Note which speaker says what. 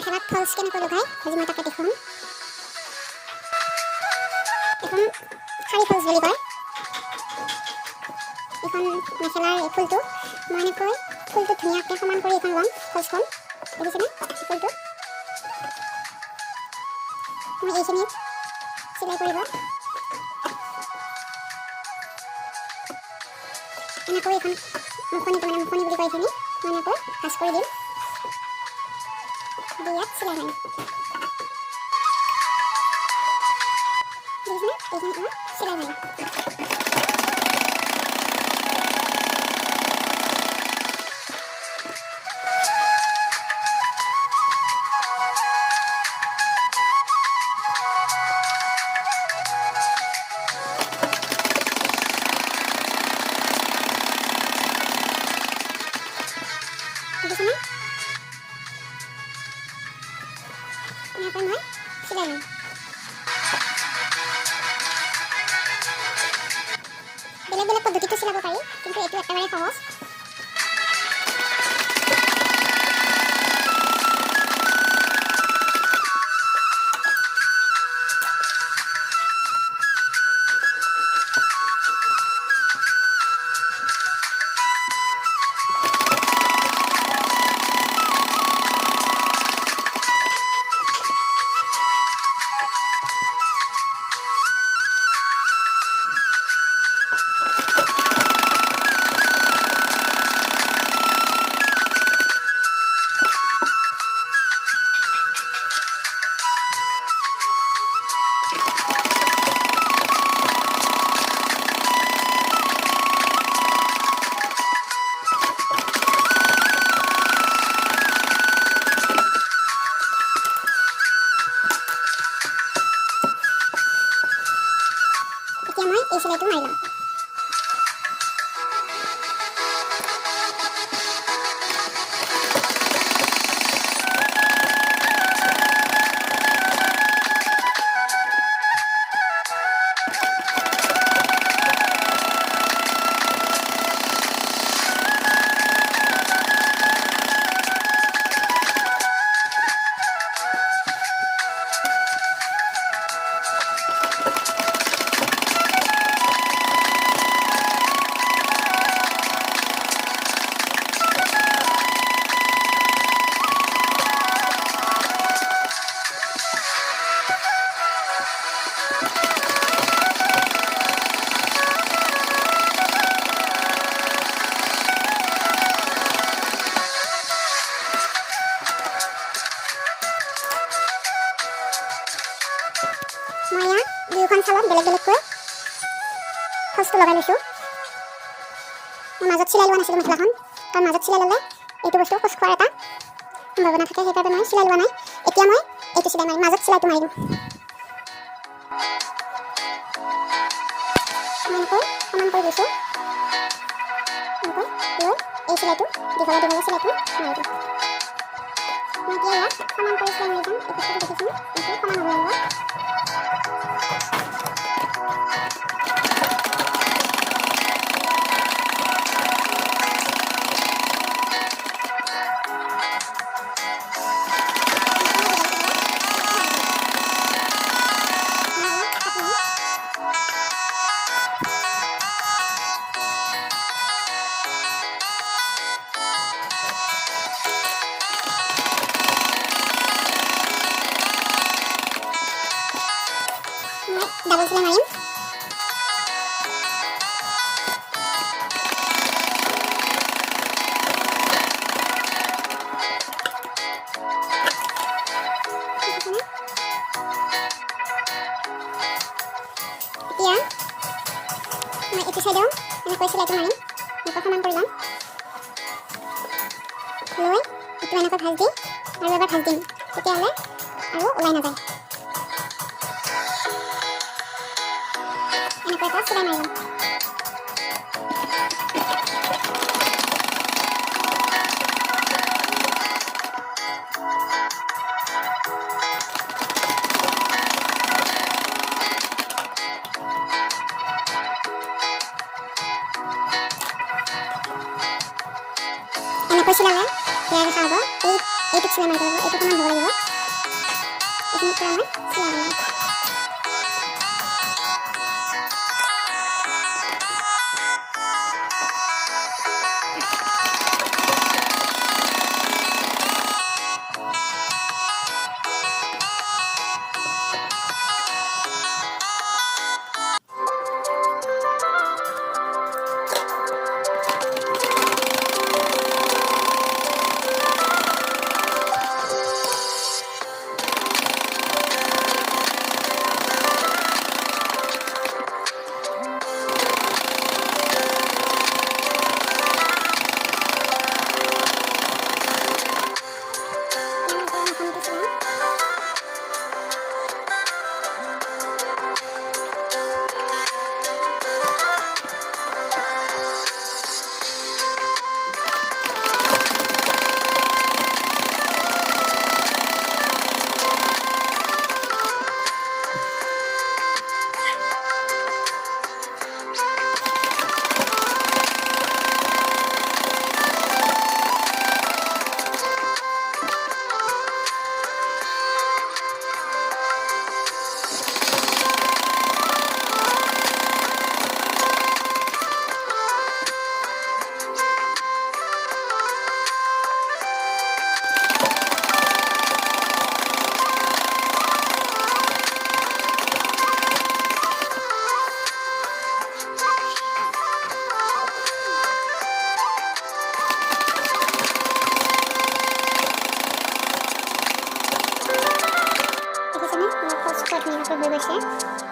Speaker 1: মেখেলাত ফলছ কেনেকৈ লগাই আজি মই তাকে দেখুৱাম। এখন শাৰী ফলছ বুলি কয়। এখন মেখেলাৰ এই ফুলটো মই এনেকৈ ফুলটো ধুনীয়াকৈ সমান কৰি এখন ল'ম। ফলছখন দেখিছেনে? ফুলটো মই এইখিনিত চিলাই কৰিব এনেকৈ এখন মুখনিটো মুখনি বুলি কয় এইখিনি মই এনেকৈ ভাঁজ কৰি দিম। দি ইয়াত চিলাই মাৰিম। দেখিছেনে? এইখিনি মই চিলাই মাৰিম। দেখিছেনে? এনেকৈ মই চিলাই ল'ম। বেলেগ বেলেগ পদ্ধতিটো চিলাব পাৰি, কিন্তু এইটো একেবাৰে সহজ। এতিয়া মই এই চিলাইটো মাৰি ল'ম। মই ইয়াত দুয়োখন চালত বেলেগ বেলেগকৈ ফলছটো লগাই লৈছোঁ। মই মাজত চিলাই লোৱা নাছিলোঁ মেখেলাখন, কাৰণ মাজত চিলাই ল'লে এইটো বস্তু খোজ খোৱাৰ এটা সম্ভাৱনা থাকে, সেইকাৰণে মই চিলাই লোৱা নাই। এতিয়া মই এইটো চিলাই মাৰিম, মাজত চিলাইটো মাৰি দিম। মই এনেকৈ সমান কৰি লৈছোঁ। এনেকৈ লৈ এই চিলাইটো দীঘলে দীঘলে চিলাইটো মাৰি দিম। মই এতিয়া ইয়াত সমান কৰি চিলাই মাৰি যাম। এই বস্তুটো দেখিছোঁ, এইটো সমান হ'ব লাগিব। ডাবল চিলাই মাৰিম। এতিয়া মই এইটো চাইডেও এনেকৈ চিলাইটো মাৰিম। এনেকৈ সমান কৰি ল'ম, লৈ এইটো এনেকৈ ভাজ দি আৰু এবাৰ ভাজ দিম, তেতিয়াহ'লে আৰু ওলাই নাযায়। এনেকৈ এটা চিলাই মাৰি ল'ম। এনেকৈ চিলালে বেয়া দেখা হ'ব। এই এইটোত চিলাই মাৰিব লাগিব, এইটো সমান হ'ব লাগিব। এইখিনিত পৰা মই চিলাই মাৰিম। হৈ গৈছে।